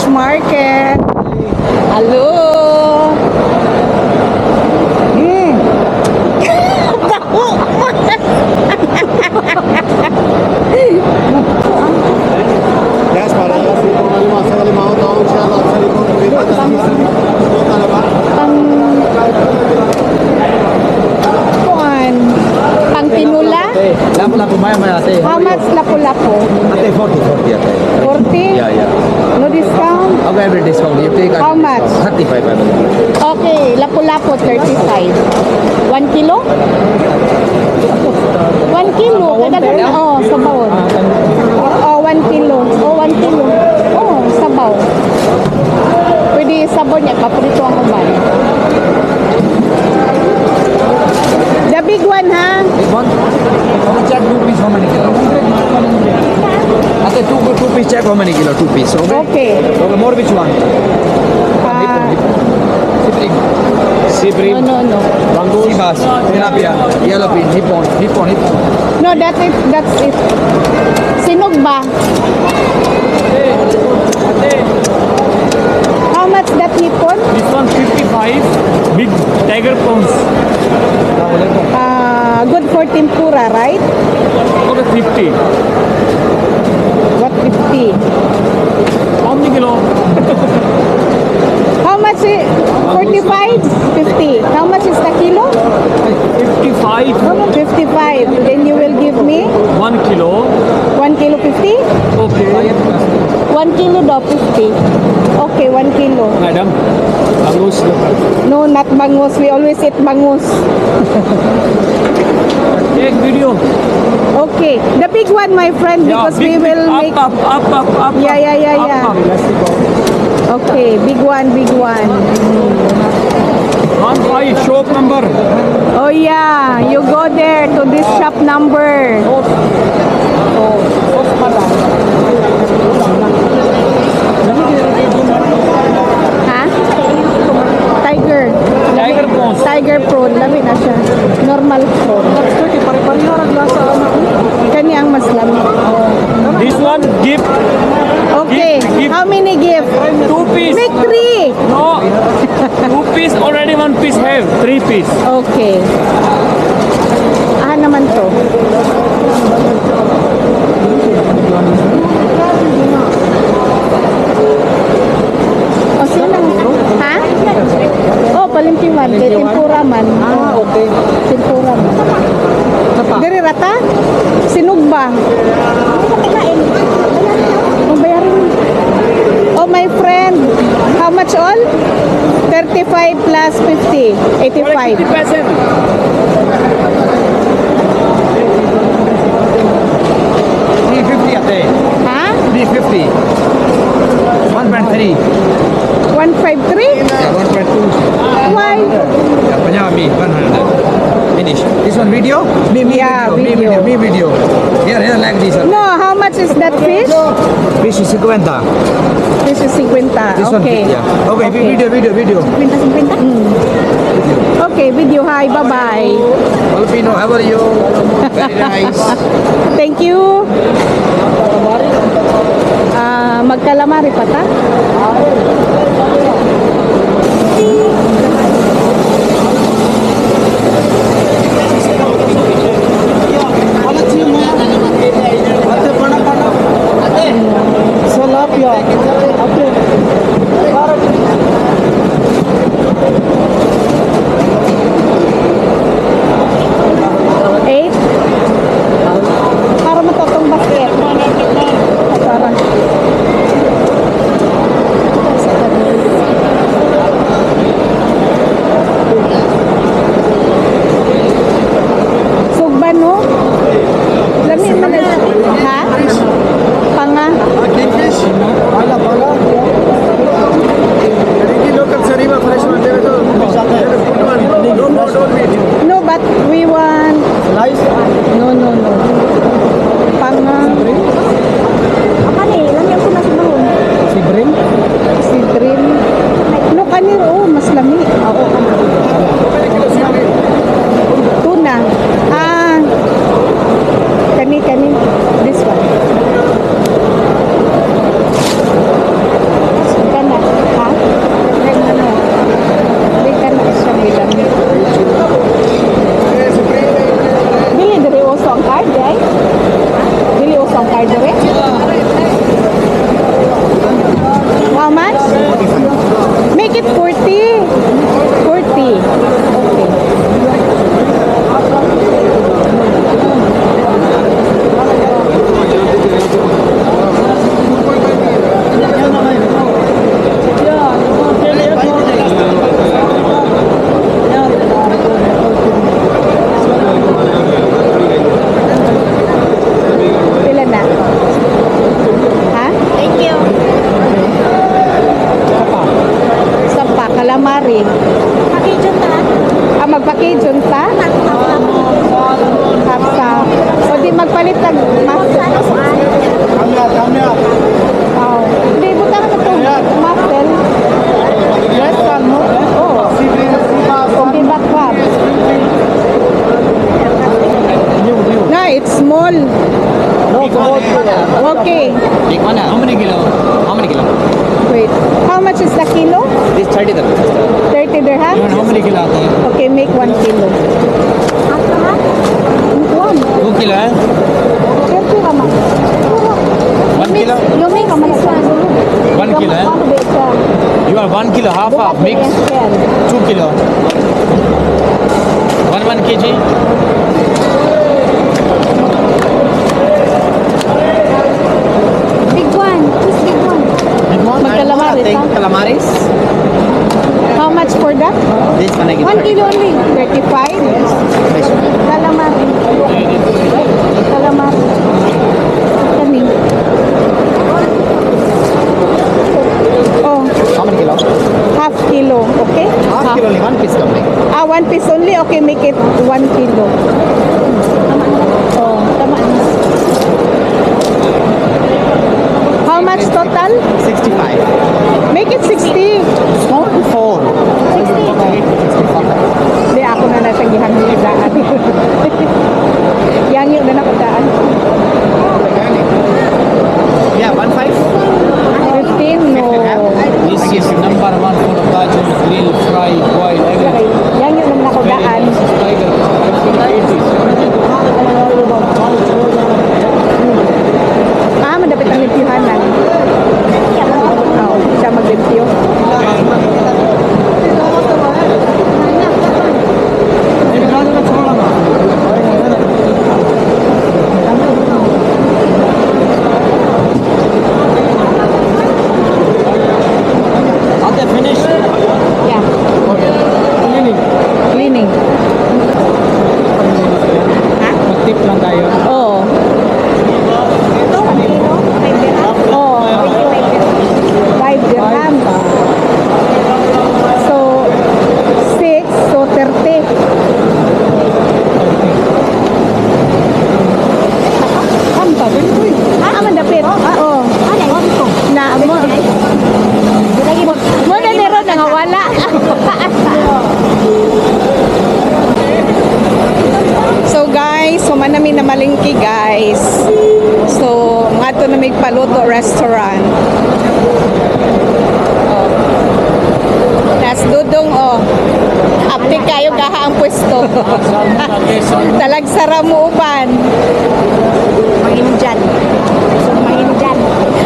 market. Hello. Yes, para kasi kung sa limang taon siya lang sa likod ko ito Kuan. Pang tinula? Lapu-lapu maya ate. How much lapu-lapu? Ate 40 ate. 40? Yeah. No discount? Okay, every discount. You take How much? 35 I will. Okay, lapu-lapu 35. 1 kilo? 1 kilo. Kada sabaw. 1 kilo. 1 kilo. Sabaw. Pwede sabaw niya. Paprito ang uban. The big one, ha? Big one? Check 2 piece how many kilo? Ate 2 piece check how many kilo? 2 piece. Okay. Okay. More which one? Sibling. Sibling. No. Sibas. Tilapia. Yellowfin. Hipon. No, that's it. Sinog ba? How much that hipon? This one 55, big tiger prawns. Good for tempura, right? Okay, 50. What 50? How many kilo? How much is 45? 50. How much is the kilo? 55, 55. Then you will give me 1 kilo. 1 kilo 50? Okay. 1 kilo daw 50. Okay, 1 kilo. Madam, bangus. No, not bangus. We always eat bangus. Take video. Okay. The big one, my friend, because we will make... Up. Yeah. Up. Okay, big one. 15 shop number. Oh yeah, you go there to this shop number. Ha? Tiger prawns. Tiger prawn. Lami na siya. Normal prawn. Kani ang mas lami. This one, give Okay. Give. How many give? 2 piece. Make 3. No, 2 piece already, 1 piece have, 3 piece. Okay. Naman to. Sino? Ha? Palimpiman. Kay tempura man. Okay. Tempura man. Dari rata? Sinog ba? Mabayarin. Oh, my friend. How much all? 35 plus 50. 85. 50%. 350 ate. Ha? 350. 1.3. 153? Yeah, 1.2. Why? Yeah, Punjabi 100. Finish. This one video? Yeah, video. Me video. Here like this. No, how much is that fish? Fish is 50. Fish is 50. This one, Okay. yeah. Okay, video. 50. Okay, video. Hi, bye-bye. Filipino, how are you? Very nice. Thank you. Magkalamari pa ta? Salapia. Eight? Para matotong basket. Para. Sugban, no? Lamin man na. Ha? Panga? Kingfish. Pala. Hindi local sariwa fresh one. There is a good one. No more, don't meat. No, but we want... Slice. No. Panga. Apa ni? Lami ako na siguro. Si Brim. Si Dream. No, kanir. Oh, mas lami. Oo, tuna. Kani. This one. tag muffin. Kamya. Wow. Hindi, butang na to. Muffin. Yes, salmo. Oh, hindi ba crab? No, it's small. No, Okay. Big one. How many kilo? How many kilo? Wait. How much is the kilo? This 30 dirham. 30 dirhams? How many kilo आते हैं? Okay, make 1 kilo. One. 2 kilo है? Ito ka man. 1 kilo? You make one. 1 kilo है? You are 1 kilo half mix. 2 kilo. 1 kg. Big one. Just big one. Magkalamaris, ha? Calamaris. How much for that? This one I give 1 kilo only. 35. Calamari. Calamari. Kani. Oh, How many kilo? half kilo. Okay? Half kilo only 1 piece coming. 1 piece only. Okay, make it 1 kilo. Oh, tama na. How much total? 65. Make it 60. 4. 60. Hindi, ako na natagihan ng daan. Yang yun na nakadaan. Yeah, 1.5. 15? No. This is number 1 for the Kajun, grill, fry, boil, everything. Yang yun na nakadaan. This is tiger. Madapit ang limpyuhanan. Oo, siya maglimpyo. Are they finished? Yeah. Cleaning. Mag-tip lang tayo. Oo. Oh, 5 dirham. So, 6, so 30. Ang bagal ko eh. Mandapit. Oo. Na, mo na nero nangawala. So guys, human na malingki guys. So, nga to na may paluto restaurant. Oh. Nas dudong oh. Aptik kayo gaha ang pwesto. Talagsara mo uban. Mangin dyan. So, mangin dyan.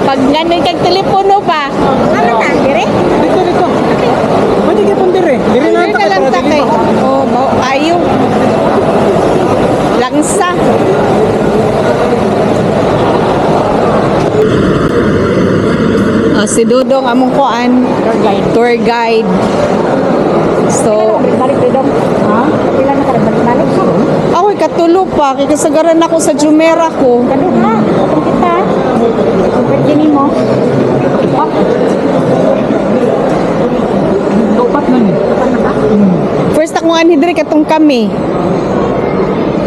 Pag ngayon kag telepono pa. Ano na? Dire? Dito. Pwede ka pong dire. Dire na Dire na lang takay. Oh, ayaw. Langsa. Si Dudong among kuan tour guide. So, Pila na kada balik-balik ko. ako katulo pa kay kasagaran ako sa Jumeirah ko. Kado ha, atong kita. Pwede nimo. Upat na ni. First ako nga diri katong kami.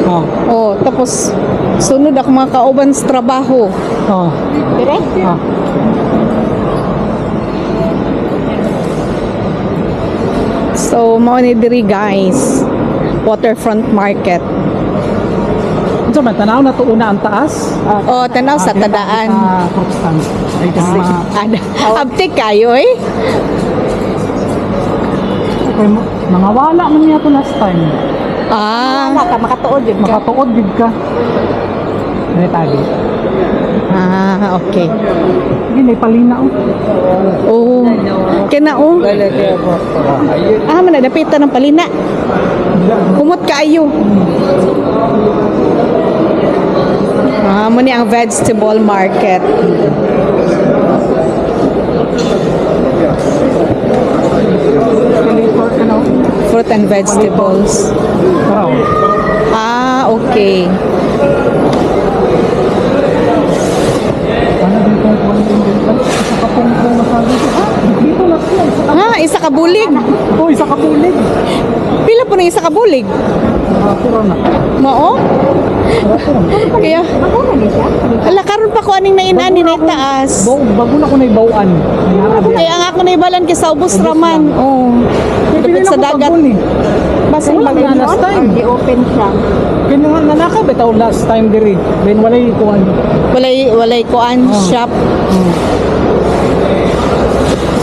Oh. Oh, tapos sunod ako mga kauban sa trabaho. Oh. Dire? Ah. So, mao ni diri guys. Waterfront Market. Ito man, tanaw na to una ang taas. Oh, tanaw sa tadaan. Fruit stand. Ay, kasi Abtik kayo eh. mga wala man niya to last time. Wala ka makatuod yun ka. Makatuod gid ka. Ano tagi? Okay. Gini palina Oh. Kena oh. Manadapitan ng palina. Kumot kaayo. Muna ang vegetable market. Fruit and vegetables. Okay. Isa ka bulig. Oh, isa ka pulig. Pila po na isa ka bulig? Puro na. Mao? Kaya, Magkano na siya? ala, karon pa ko aning nainani na itaas. Bago na ko na ibawaan. Kaya ang ako na ibalan kisa ubos raman. Oh. Dapat sa dagat. Basta Wala nga last time. Di open siya. Kaya nga nanaka bitaw last time diri. Then walay kuan. Walay kuan shop.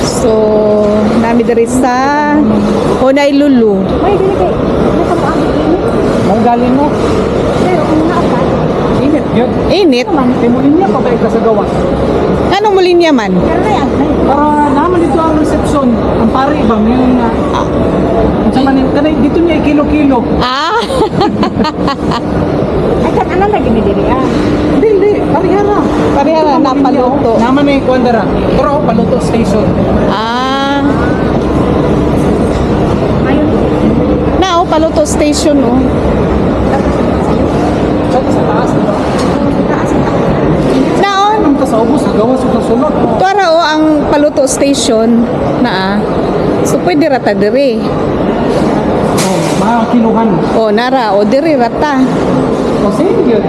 So, nami diri sa Honolulu. May dili kay nakapaagi ini. Mao galing mo. Pero kung naapat, Init yun. Init. Timulin niya pa ka sa gawas. Anong mulinya man? pero na yan. Para naman dito ang reception. Ang pare ba yung sa manin kanay dito niya kilo-kilo. Ah, Ay kan ano lagi ni diri ah. Hindi, parihara. pareha na napaluto. Naman na yung kuandara. Pero paluto station. Ah, Ayun. na paluto station oh. Sa taas. Naon, Ang kasaubos sa gawas sa sulod. tuara o ang paluto station na So pwede rata diri. Oh, mga kiluhan. O nara o diri rata. O same yun.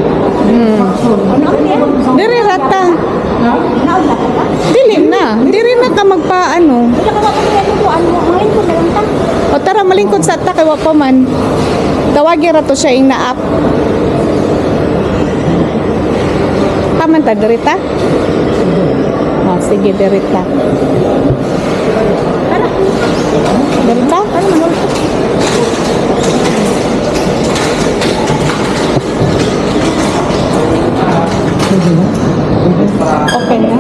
Diri rata. Ha? Naula ka ba? Dilim na. Diri na ka magpaano. Wala ka mapapagyan ko ano mo. Ngayon ko na lang ta. O tara malingkod sa ta kay wa pa man. Tawagi ra to siya ing na-app. Taman ta diri ta? O sige diri ta. Diri ta? Open na?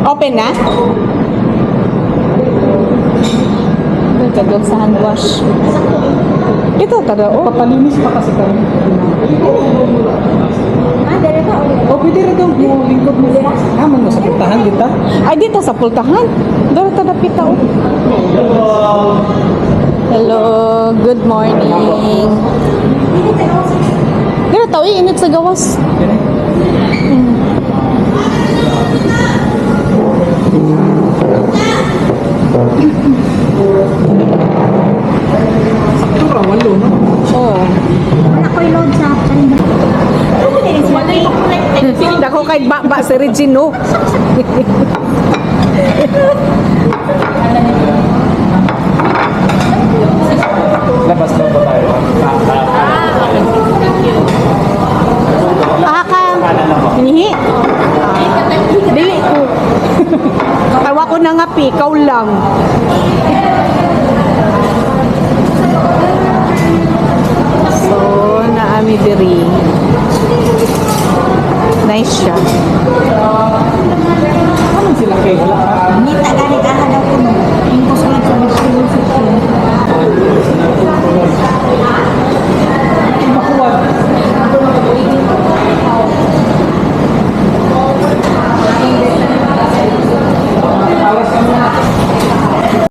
Open na? Dito doon sa hand wash. Dito tada oh. Papalinis pa kasi kami. Ah, dere ka ulit. O pwede rin itong lingkod mo. Naman mo sa puntahan kita. Ay dito sa pultahan. Dito tada pita oh. Hello, good morning. Dito tao init sa gawas. Sakto ra, walo, no? Oh. Wala ko load sa kalinda. Ano diri siya? Sige dako kay ba si Regino. Labas lang ba tayo? Aka. Hinihi. Dili ko. Tawa ko na nga pi, ikaw lang. So, naami diri. Nice siya.